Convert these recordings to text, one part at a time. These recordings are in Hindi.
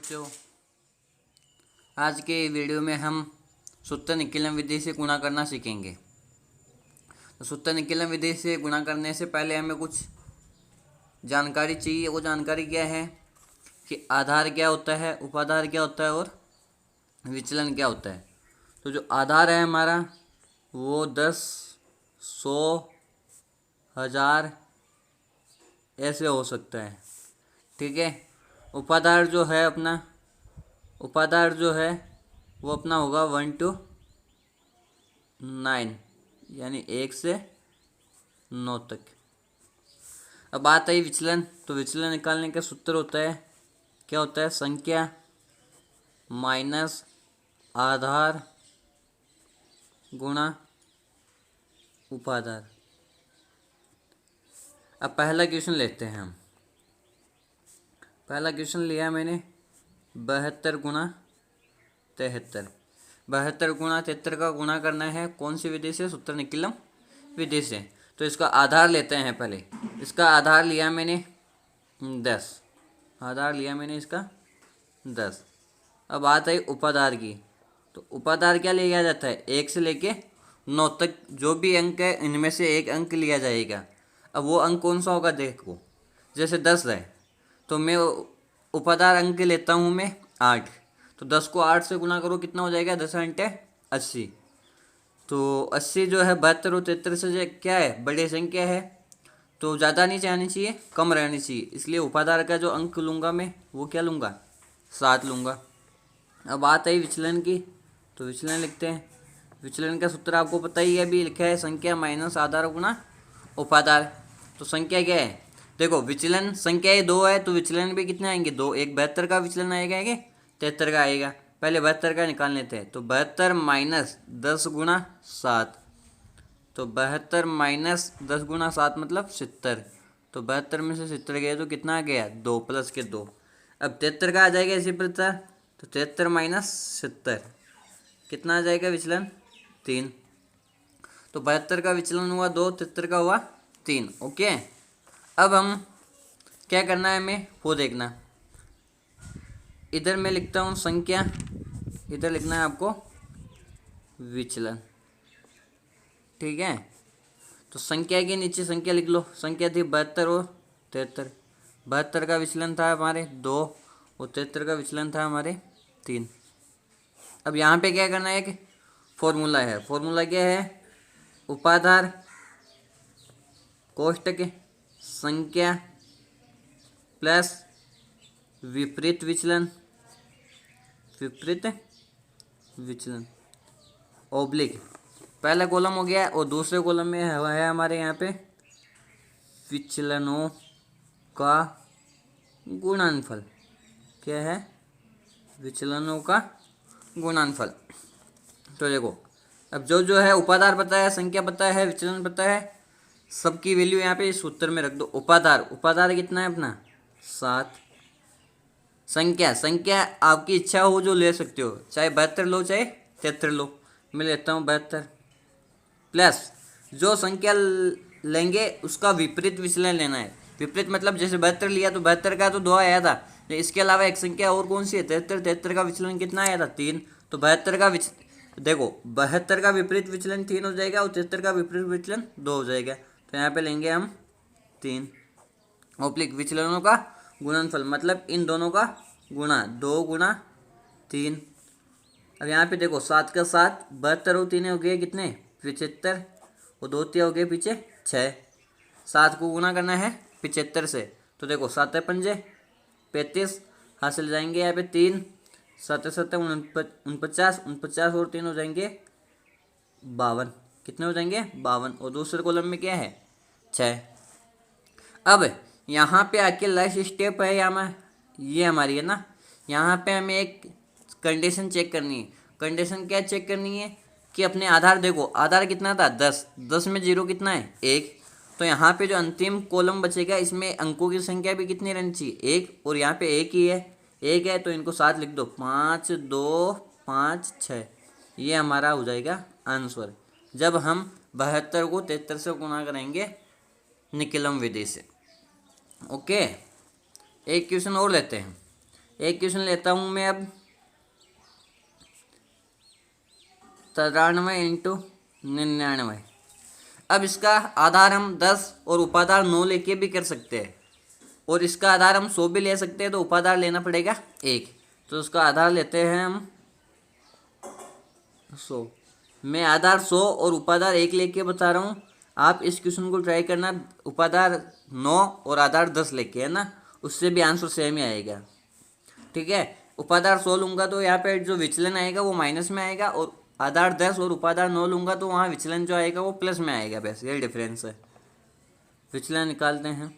बच्चों, आज के वीडियो में हम सूत्र निकलन विधि से गुणा करना सीखेंगे। तो सूत्र निकलन विधि से गुणा करने से पहले हमें कुछ जानकारी चाहिए। वो जानकारी क्या है कि आधार क्या होता है, उपाधार क्या होता है और विचलन क्या होता है। तो जो आधार है हमारा वो 10, 100, 1000 ऐसे हो सकता है, ठीक है। उपाधार जो है वो अपना होगा 1 to 9, यानी 1 से 9 तक। अब बात आई विचलन। तो विचलन निकालने का सूत्र होता है, क्या होता है, संख्या माइनस आधार गुणा उपाधार। अब पहला क्वेश्चन लेते हैं हम। पहला क्वेश्चन लिया मैंने 72 गुणा 73। 72 गुणा 73 का गुणा करना है कौन सी विधि से, सूत्र निकलन विधि से। तो इसका आधार लेते हैं पहले। इसका आधार लिया मैंने 10, आधार लिया मैंने इसका 10। अब बात आई उपाधार की। तो उपाधार क्या लिया जाता है, 1 से लेके 9 तक जो भी अंक है इनमें से एक अंक लिया जाएगा। अब वो अंक कौन सा होगा, देखो जैसे 10 है तो मैं उपाधार अंक लेता हूँ मैं 8। तो 10 को 8 से गुणा करो, कितना हो जाएगा, 10 × 80। तो 80 जो है 72 और 73 से क्या है, बड़ी संख्या है, तो ज़्यादा नहीं जानी चाहिए, कम रहनी चाहिए। इसलिए उपाधार का जो अंक लूँगा मैं वो क्या लूँगा, 7 लूँगा। अब बात आई विचलन की। तो विचलन लिखते हैं। विचलन का सूत्र आपको पता ही है, अभी लिखा है संख्या माइनस आधार गुणा उपाधार। तो संख्या क्या है, देखो विचलन संख्या ये 2 है तो विचलन भी कितने आएंगे, 2। एक 72 का विचलन आएगा कि 73 का आएगा। पहले 72 का निकाल लेते हैं। तो 72 माइनस 10 गुणा 7। तो 72 माइनस 10 गुणा 7 मतलब 70। तो 72 में से 70 गया तो कितना आ गया, 2 प्लस के 2। अब 73 का आ जाएगा इसी प्रकार। तो 73 माइनस 70 कितना आ जाएगा विचलन, 3। तो 72 का विचलन हुआ 2, 73 का हुआ 3। ओके, अब हम क्या करना है हमें वो देखना। इधर मैं लिखता हूँ संख्या, इधर लिखना है आपको विचलन, ठीक है। तो संख्या के नीचे संख्या लिख लो। संख्या थी 72 और 73। 72 का विचलन था हमारे 2 और 73 का विचलन था हमारे 3। अब यहाँ पे क्या करना है, कि फॉर्मूला है। फॉर्मूला क्या है, उपाधार कोष्टक संख्या प्लस विपरीत विचलन, विपरीत विचलन ओब्लिक। पहला कॉलम हो गया और दूसरे कॉलम में है हमारे यहाँ पे विचलनों का गुणनफल। क्या है, विचलनों का गुणनफल। तो देखो अब जो है उपाधार पता है, संख्या पता है, विचलन पता है, सबकी वैल्यू यहाँ पे इस सूत्र में रख दो। उपाधार कितना है अपना 7। संख्या आपकी इच्छा हो जो ले सकते हो, चाहे 72 लो चाहे 73 लो। मैं लेता हूँ 72 प्लस जो संख्या लेंगे उसका विपरीत विचलन लेना है। विपरीत मतलब जैसे 72 लिया तो 72 का तो 2 आया था, इसके अलावा एक संख्या और कौन सी है, 73। 73 का विचलन कितना आया था, 3। तो 72 का देखो 72 का विपरीत विचलन 3 हो जाएगा और 73 का विपरीत विचलन 2 हो जाएगा। तो यहाँ पे लेंगे हम 3 ओब्लिक विचलनों का गुणनफल, मतलब इन दोनों का गुणा, 2 गुणा 3। अब यहाँ पे देखो 7 का 7, 72 और 3 हो गए कितने, 75 और 2 3 हो गए पीछे 6। 7 को गुणा करना है 75 से। तो देखो 7 पंजे 35 हासिल जाएंगे यहाँ पे 3, 7 7 49, 49 और 3 हो जाएंगे 52। कितने हो जाएंगे, 52। और दूसरे कॉलम में क्या है 6। अब यहाँ पे आके लास्ट स्टेप है यहाँ, ये हमारी है ना। यहाँ पे हमें एक कंडीशन चेक करनी है। कंडीशन क्या चेक करनी है कि अपने आधार देखो, आधार कितना था 10, 10 में 0 कितना है 1। तो यहाँ पे जो अंतिम कॉलम बचेगा इसमें अंकों की संख्या भी कितनी रहनी चाहिए, 1। और यहाँ पे 1 ही है, 1 है तो इनको 7 लिख दो, 5 2 5 6। ये हमारा हो जाएगा आंसर जब हम 72 को 73 से गुणा करेंगे निकलम विधि से। ओके, एक क्वेश्चन और लेते हैं। एक क्वेश्चन लेता हूँ मैं अब 93 इंटू 99। अब इसका आधार हम 10 और उपाधार 9 लेके भी कर सकते हैं, और इसका आधार हम 100 भी ले सकते हैं, तो उपाधार लेना पड़ेगा 1। तो उसका आधार लेते हैं हम 100। मैं आधार 100 और उपाधार 1 लेके बता रहा हूँ, आप इस क्वेश्चन को ट्राई करना उपाधार 9 और आधार 10 लेके, है ना, उससे भी आंसर सेम ही आएगा। ठीक है, उपाधार 100 लूँगा तो यहाँ पे जो विचलन आएगा वो माइनस में आएगा, और आधार 10 और उपाधार 9 लूँगा तो वहाँ विचलन जो आएगा वो प्लस में आएगा। बस ये डिफरेंस है। विचलन निकालते हैं।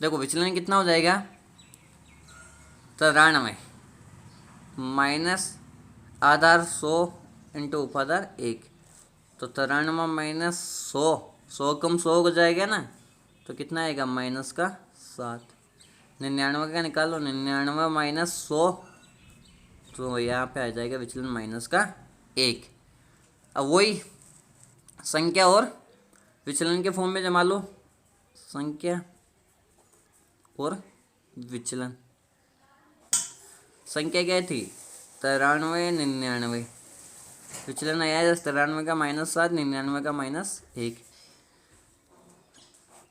देखो विचलन कितना हो जाएगा, 93 माइनस आधार 100 इंटू उपाधार 1। तो 93 माइनस 100, 100 कम 100 हो जाएगा ना, तो कितना आएगा माइनस का 7। 99 का निकालो, 99 माइनस 100, तो यहाँ पे आ जाएगा विचलन माइनस का 1। अब वही संख्या और विचलन के फॉर्म में जमा लो, संख्या और विचलन। संख्या क्या थी 93 99, विचलन आया है 93 का -7, 99 का -1।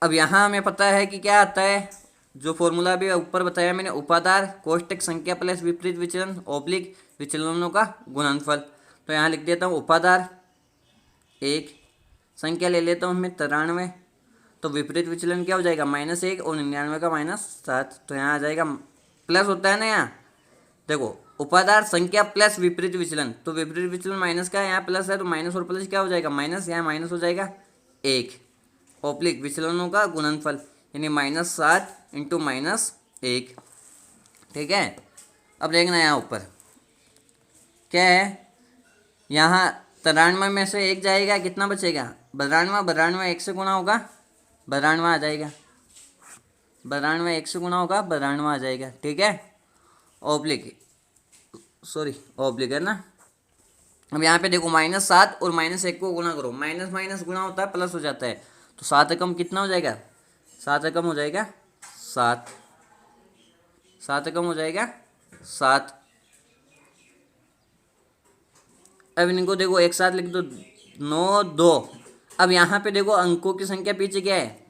अब यहाँ हमें पता है कि क्या आता है, जो फॉर्मूला भी ऊपर बताया मैंने, उपाधार कोष्टक संख्या प्लस विपरीत विचलन ऑब्लिक विचलनों का गुणनफल। तो यहाँ लिख देता हूँ उपाधार 1, संख्या ले लेता हूँ मैं 93, तो विपरीत विचलन क्या हो जाएगा -1 और 99 का -7। तो यहाँ आ जाएगा प्लस होता है ना, यहाँ देखो उपाधार संख्या प्लस विपरीत विचलन, तो विपरीत विचलन माइनस का है, यहाँ प्लस है, तो माइनस और प्लस क्या हो जाएगा माइनस, यहाँ माइनस हो जाएगा 1, ऑब्लिक विचलनों का गुणनफल, यानी -7 इंटू -1। ठीक है, अब देखना यहाँ ऊपर क्या है, यहाँ 93 में से 1 जाएगा, कितना बचेगा 92, 92 1 से गुणा होगा 92 आ जाएगा, 92 1 से गुणा होगा 92 आ जाएगा। ठीक है, ऑब्लिक ऑब्लिक है ना। अब यहाँ पे देखो -7 और -1 को गुणा करो, माइनस माइनस गुणा होता है प्लस हो जाता है, तो 7 एकम कितना हो जाएगा, 7 एकम हो जाएगा 7, 7 एकम हो जाएगा 7। अब इनको देखो एक साथ लिख दो, 9 2। अब यहाँ पे देखो अंकों की संख्या पीछे क्या है,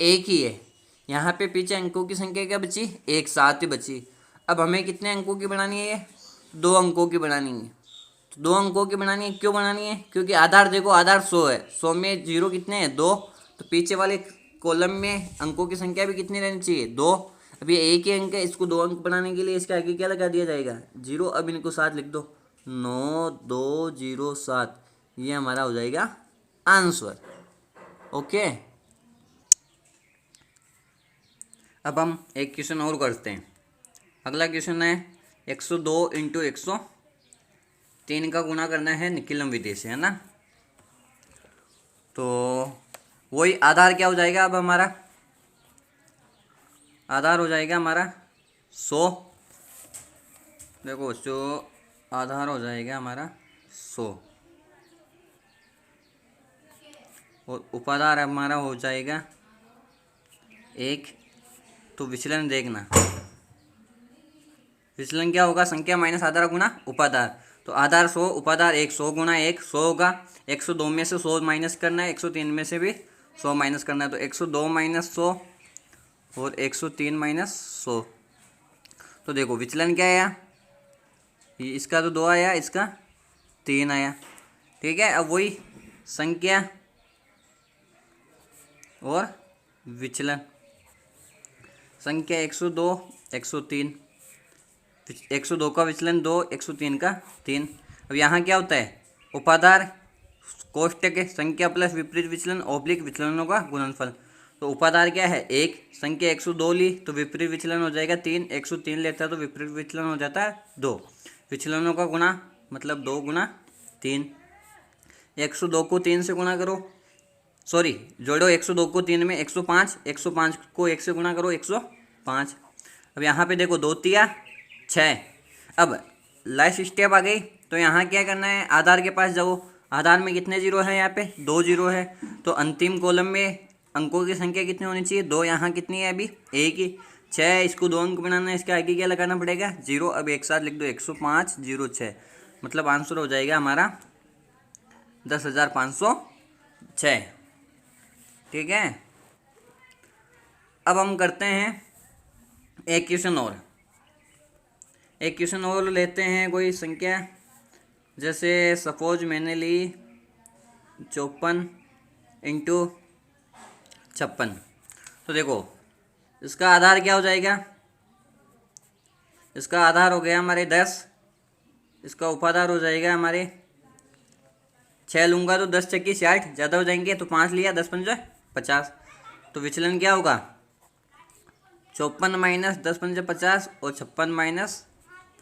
एक ही है, यहाँ पे पीछे अंकों की संख्या क्या बची, एक, 7 ही बची। अब हमें कितने अंकों की बनानी है, 2 अंकों की बनानी है। तो 2 अंकों की बनानी है, क्यों बनानी है, क्योंकि आधार देखो आधार 100 है, 100 में जीरो कितने हैं 2, तो पीछे वाले कॉलम में अंकों की संख्या भी कितनी रहनी चाहिए 2। अब ये एक ही अंक है, इसको 2 अंक बनाने के लिए इसके आगे क्या लगा दिया जाएगा 0। अब इनको 7 लिख दो, 9 2 0 7, ये हमारा हो जाएगा आंसर। ओके, अब हम एक क्वेश्चन और करते हैं। अगला क्वेश्चन है 102 इंटू 103 का गुणा करना है निकिलम विधि से, है ना। तो वही आधार क्या हो जाएगा, अब हमारा आधार हो जाएगा हमारा 100। देखो जो आधार हो जाएगा हमारा 100 और उपाधार हमारा हो जाएगा 1। तो विचलन देखना, विचलन क्या होगा, संख्या माइनस आधार गुना उपाधार। तो आधार 100 उपाधार 1, 100 गुना 1 100 होगा, 102 में से 100 माइनस करना है, 103 में से भी 100 माइनस करना है, तो 102 माइनस 100 और 103 माइनस 100। तो देखो विचलन क्या आया, इसका तो 2 आया, इसका 3 आया। ठीक है, अब वही संख्या और विचलन, संख्या 102 103, 102 का विचलन 2, 103 का 3। अब यहाँ क्या होता है, उपाधार कोष्टक है संख्या प्लस विपरीत विचलन ऑब्लिक विचलनों का गुणनफल। तो उपाधार क्या है 1, संख्या 102 ली तो विपरीत विचलन हो जाएगा 3, 103 लेता है तो विपरीत विचलन हो जाता है 2। विचलनों का गुणा मतलब 2 गुना 3, 102 को 3 से गुणा करो, सॉरी जोड़ो 102 को 3 में 105, 105 को 1 से गुणा करो 105। अब यहाँ पे देखो 2 तिया 6। अब लास्ट स्टेप आ गई, तो यहाँ क्या करना है, आधार के पास जाओ, आधार में कितने जीरो है, यहाँ पे 2 जीरो है, तो अंतिम कॉलम में अंकों की संख्या कितनी होनी चाहिए 2, यहाँ कितनी है अभी 1 ही, 6, इसको 2 अंक बनाना है, इसके आगे क्या लगाना पड़ेगा 0। अब एक साथ लिख दो 105 0 6, मतलब आंसर हो जाएगा हमारा 10,506। ठीक है, अब हम करते हैं एक क्वेश्चन और लेते हैं कोई संख्या। जैसे सपोज मैंने ली 54 इंटू 56। तो देखो इसका आधार क्या हो जाएगा, इसका आधार हो गया हमारे 10, इसका उपाधार हो जाएगा हमारे 6 लूँगा तो 10 चक्की 60, ज़्यादा हो जाएंगे तो 5 लिया, 10 पंजा 50। तो विचलन क्या होगा 54 माइनस 10 पंजा 50 और 56 माइनस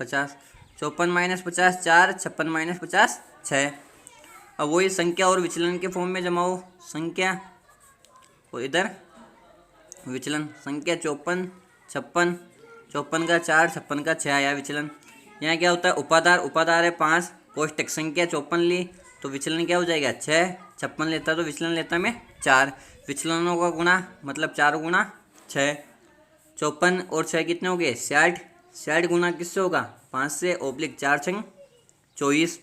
50। 54 minus 50 4, 56 minus 50 6। अब वही संख्या और विचलन के फॉर्म में जमाओ, संख्या और इधर विचलन। संख्या 54 56, 54 का 4, 56 का 6 आया विचलन। यहाँ क्या होता है उपाधार है 5, कोष्टक संख्या 54 ली तो विचलन क्या हो जाएगा 6, 56 लेता तो विचलन लेता मैं 4। विचलनों का गुणा मतलब 4 गुणा 6, 54 और 6 कितने हो गए 60। 60 गुणा किससे होगा 5 से, ओब्लिक 4 छंग 24।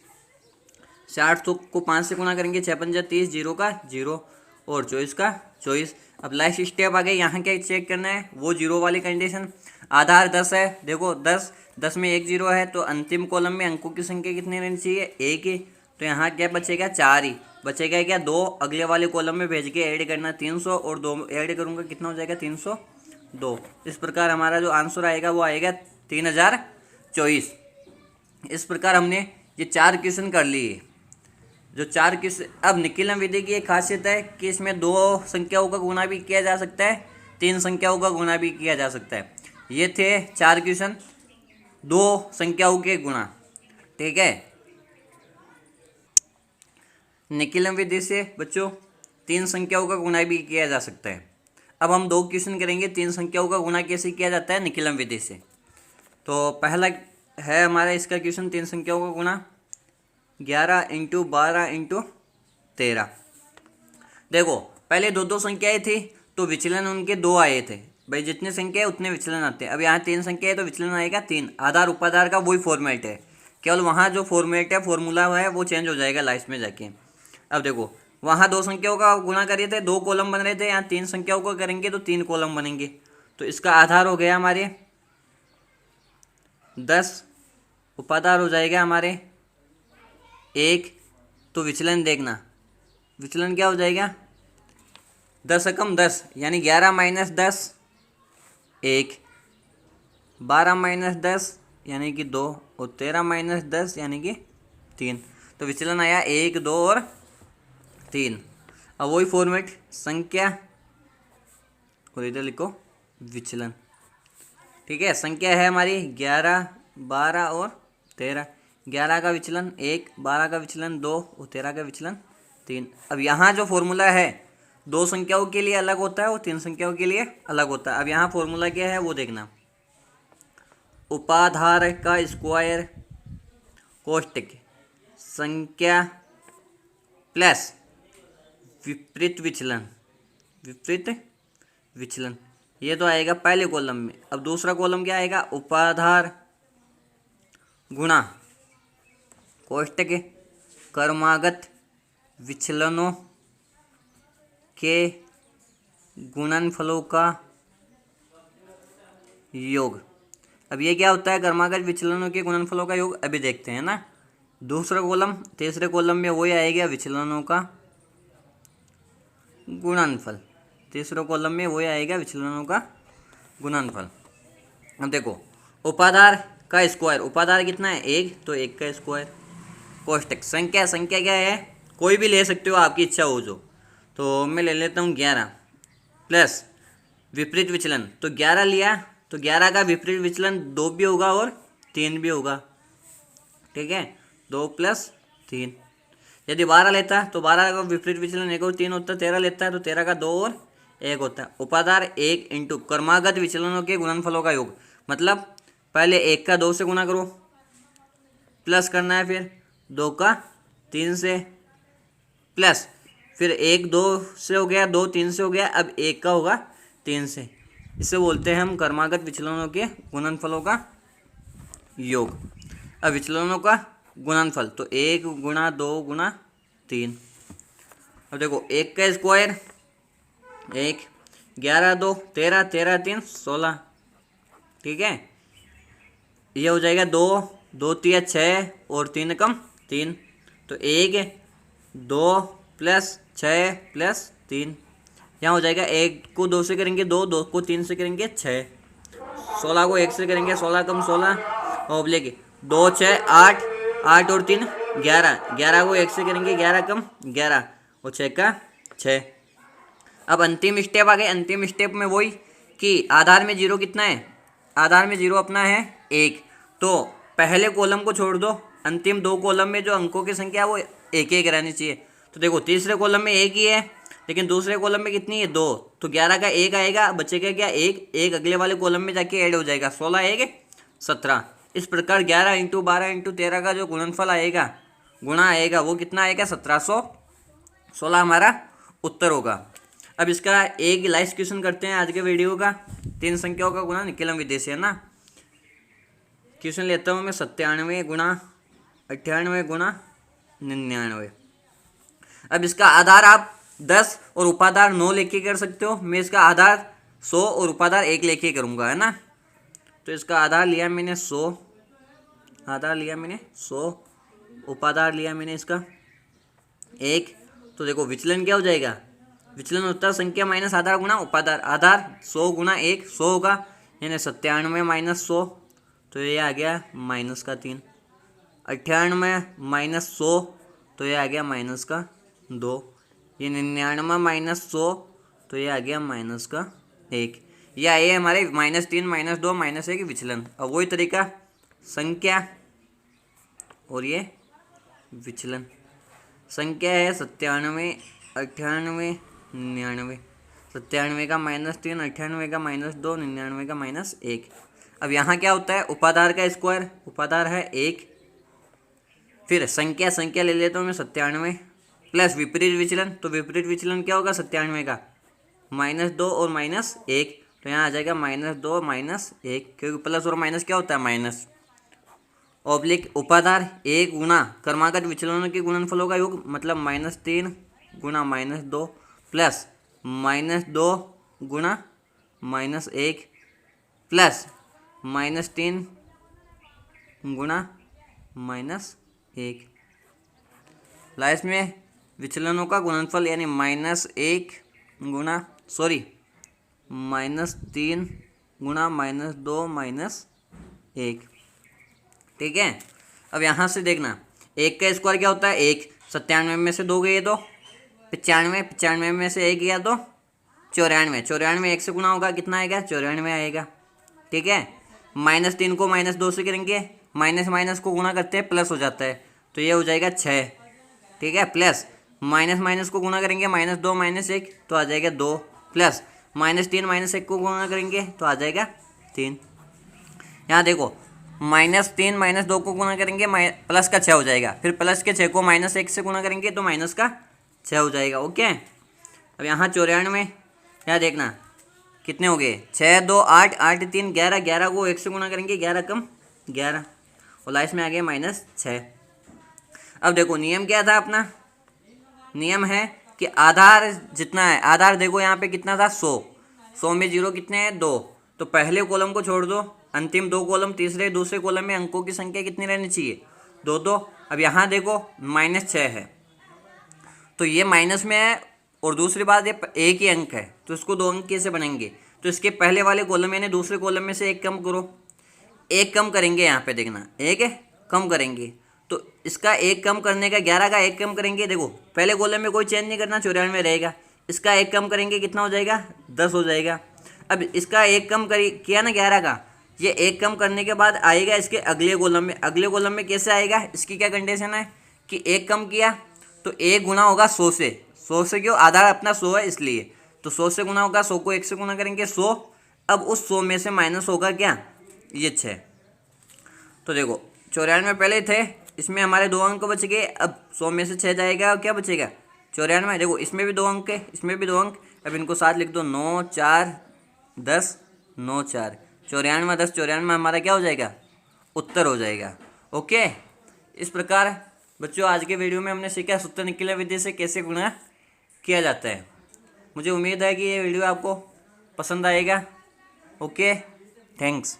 60 को 5 से गुणा करेंगे 6 पंजा 30, 0 का 0 और 24 का 24। अब लास्ट स्टेप आ गए, यहाँ क्या चेक करना है वो 0 वाली कंडीशन। आधार 10 है, देखो 10 में 1 0 है तो अंतिम कॉलम में अंकों की संख्या कितनी रहनी चाहिए 1 ही। तो यहाँ क्या बचेगा 4 ही बचेगा, क्या 2 अगले वाले कॉलम में भेज के ऐड करना 300 और 2 ऐड करूँगा कितना हो जाएगा 302। इस प्रकार हमारा जो आंसर आएगा वो आएगा 3024। इस प्रकार हमने ये 4 क्वेश्चन कर लिए। जो 4 क्वेश्चन, अब निकिलम विधि की एक खासियत है कि इसमें 2 संख्याओं का गुणा भी किया जा सकता है, 3 संख्याओं का गुणा भी किया जा सकता है। ये थे 4 क्वेश्चन 2 संख्याओं के गुणा। ठीक है, निकिलम विधि से बच्चों 3 संख्याओं का गुणा भी किया जा सकता है। अब हम 2 क्वेश्चन करेंगे 3 संख्याओं का गुणा कैसे किया जाता है निकिलम विधि से। तो पहला है हमारा इसका क्वेश्चन 3 संख्याओं का गुणा 11 इंटू 12 इंटू 13। देखो पहले 2 संख्याएं थी तो विचलन उनके 2 आए थे, भाई जितने संख्या है उतने विचलन आते हैं। अब यहाँ 3 संख्या है तो विचलन आएगा 3। आधार उपाधार का वही फॉर्मेट है, केवल वहाँ जो फॉर्मेट है फॉर्मूला है वो चेंज हो जाएगा लास्ट में जाके। अब देखो वहाँ 2 संख्याओं का गुणा कर रहे थे 2 कॉलम बन रहे थे, यहाँ 3 संख्याओं को करेंगे तो 3 कॉलम बनेंगे। तो इसका आधार हो गया हमारे 10, उपाधार हो जाएगा हमारे 1। तो विचलन देखना, विचलन क्या हो जाएगा 10 एकम 10 यानी 11 माइनस 10 1, 12 माइनस 10 यानी कि 2 और 13 माइनस 10 यानी कि 3। तो विचलन आया 1 2 और 3। अब वही फॉर्मेट संख्या और इधर लिखो विचलन। ठीक है, संख्या है हमारी 11 12 और 13। 11 का विचलन 1, 12 का विचलन 2 और 13 का विचलन 3। अब यहाँ जो फॉर्मूला है 2 संख्याओं के लिए अलग होता है और 3 संख्याओं के लिए अलग होता है। अब यहाँ फॉर्मूला क्या है वो देखना, उपाधार का स्क्वायर कोष्टक संख्या प्लस विपरीत विचलन ये तो आएगा पहले कॉलम में। अब दूसरा कॉलम क्या आएगा उपाधार गुणा कोष्टक क्रमागत विचलनों के गुणनफलों का योग। अब ये क्या होता है क्रमागत विचलनों के गुणनफलों का योग, अभी देखते हैं ना। दूसरा कॉलम तीसरे कॉलम में वही आएगा विचलनों का गुणनफल, तीसरे कॉलम में वही आएगा विचलनों का गुणनफल। अब देखो उपाधार का स्क्वायर, उपाधार कितना है 1 तो 1 का स्क्वायर। कोष्टक संख्या क्या है कोई भी ले सकते हो आपकी इच्छा हो जो, तो मैं ले लेता हूँ 11 प्लस विपरीत विचलन। तो 11 लिया तो 11 का विपरीत विचलन 2 भी होगा और 3 भी होगा। ठीक है, 2 प्लस 3। यदि 12 लेता तो 12 का विपरीत विचलन 1 और 3 होता। 13 लेता है तो 13 का 2 और 1 होता है। उपाधार 1 इंटू क्रमागत विचलनों के गुणनफलों का योग, मतलब पहले 1 का 2 से गुणा करो, प्लस करना है, फिर 2 का 3 से, प्लस फिर 1 2 से हो गया, 2 3 से हो गया, अब 1 का होगा 3 से। इसे बोलते हैं हम क्रमागत विचलनों के गुणनफलों का योग। अब विचलनों का गुणनफल तो 1 गुणा 2 गुणा 3। अब देखो 1 का स्क्वायर 1, 11 2 13, 13 3 16, ठीक है। ये हो जाएगा 2, 2 3 6 और 3 कम 3, तो 1 2 प्लस 6 प्लस 3, यहाँ हो जाएगा 1 को 2 से करेंगे 2, 2 को 3 से करेंगे 6, 16 को 1 से करेंगे 16 कम 16 और लेके 2 6 8, 8 और 3 11, 11 को 1 से करेंगे 11 कम 11 और 6 का 6। अब अंतिम स्टेप आ गए। अंतिम स्टेप में वही कि आधार में जीरो कितना है, आधार में जीरो अपना है 1, तो पहले कॉलम को छोड़ दो, अंतिम 2 कॉलम में जो अंकों की संख्या है वो 1 1 रहनी चाहिए। तो देखो तीसरे कॉलम में 1 ही है, लेकिन दूसरे कॉलम में कितनी है 2, तो 11 का 1 आएगा, बचेगा क्या 1, 1 अगले वाले कॉलम में जाके ऐड हो जाएगा, 16 1 17। इस प्रकार 11 × 12 × 13 का जो गुणनफल आएगा, गुणा आएगा, वो कितना आएगा 1716 हमारा उत्तर होगा। अब इसका एक लाइव क्वेश्चन करते हैं आज के वीडियो का। 3 संख्याओं का गुणा निकलम विधि से, है ना। क्वेश्चन लेता हूँ मैं 97 गुणा 98 गुणा 99। अब इसका आधार आप 10 और उपाधार 9 लेके कर सकते हो। मैं इसका आधार 100 और उपाधार 1 लेके करूँगा, है ना। तो इसका आधार लिया मैंने 100, आधार लिया मैंने 100, उपाधार लिया मैंने इसका 1। तो देखो विचलन क्या हो जाएगा, विचलन होता है संख्या माइनस आधार गुणा उपाधार। आधार 100 गुणा 1 100 होगा, यानी 97 माइनस 100, तो ये आ गया माइनस का 3। 98 माइनस 100, तो ये आ गया माइनस का 2। ये 99 माइनस 100, तो ये आ गया माइनस का 1। यह आए हमारे -3 -2 -1 विचलन। अब वही तरीका संख्या और ये विचलन। संख्या है 97 98 99, 97 का -3, 98 का -2, 99 का -1। अब यहाँ क्या होता है, उपाधार का स्क्वायर, उपाधार है 1, फिर संख्या संख्या ले लेता हूँ मैं 97 प्लस विपरीत विचलन। तो विपरीत विचलन क्या होगा 97 का -2 और -1, तो यहाँ आ जाएगा -2 -1, क्योंकि प्लस और माइनस क्या होता है माइनस। ऑब्लिक उपाधार 1 गुणा क्रमागत विचलनों के गुणनफलों का योग, मतलब -3 गुणा -2 प्लस -2 गुणा -1 प्लस -3 गुणा -1। लास्ट में विचलनों का गुणनफल यानी -1 गुणा -3 गुणा -2 -1, ठीक है। अब यहाँ से देखना 1 का स्क्वायर क्या होता है 1, 97 में से 2 गए तो 95, 95 में से 1 गया तो 94, 94 1 से गुणा होगा, कितना आएगा 94 आएगा, ठीक है। -3 को -2 से करेंगे, माइनस माइनस को गुणा करते हैं प्लस हो जाता है, तो ये हो जाएगा 6, ठीक है। प्लस माइनस माइनस को गुणा करेंगे, -2 -1 तो आ जाएगा 2, प्लस -3 -1 को गुणा करेंगे तो आ जाएगा 3। यहाँ देखो -3 -2 को गुणा करेंगे प्लस का 6 हो जाएगा, फिर प्लस के 6 को -1 से गुणा करेंगे तो माइनस का 6 हो जाएगा, ओके। अब यहाँ 94, यहाँ देखना कितने हो गए 6 2 8 8 3 11, 11 को 1 से गुणा करेंगे 11 कम 11, और लास्ट में आ गया -6। अब देखो नियम क्या था अपना, नियम है कि आधार जितना है, आधार देखो यहाँ पे कितना था 100, 100 में जीरो कितने हैं 2, तो पहले कॉलम को छोड़ दो, अंतिम 2 कॉलम तीसरे दूसरे कॉलम में अंकों की संख्या कितनी रहनी चाहिए 2 2। अब यहाँ देखो -6 है, तो ये माइनस में है, और दूसरी बात ये एक ही अंक है, तो इसको 2 अंक कैसे बनेंगे, तो इसके पहले वाले कॉलम यानी दूसरे कॉलम में से 1 कम करो, 1 कम करेंगे, यहाँ पे देखना 1 कम करेंगे, तो इसका 1 कम करने का 11 का 1 कम करेंगे, देखो पहले कॉलम में कोई चेंज नहीं करना, 94 रहेगा, इसका 1 कम करेंगे कितना हो जाएगा 10 हो जाएगा। अब इसका 1 कम किया ना 11 का, ये 1 कम करने के बाद आएगा इसके अगले कॉलम में, अगले कॉलम में कैसे आएगा, इसकी क्या कंडीशन है कि 1 कम किया तो 1 गुना होगा 100 से, 100 से क्यों, आधार अपना 100 है इसलिए, तो 100 से गुना होगा, 100 को 1 से गुना करेंगे 100। अब उस 100 में से माइनस होगा क्या, ये 6। तो देखो 94 पहले थे, इसमें हमारे 2 अंक बच गए, अब 100 में से 6 जाएगा और क्या बचेगा 94। देखो इसमें भी 2 अंक है, इसमें भी 2 अंक, अब इनको साथ लिख दो 9 4 10 9 4 94, 10 94 हमारा क्या हो जाएगा, उत्तर हो जाएगा। ओके, इस प्रकार बच्चों आज के वीडियो में हमने सीखा सूत्र निकलने विधि से कैसे गुणा किया जाता है। मुझे उम्मीद है कि ये वीडियो आपको पसंद आएगा। Okay, thanks.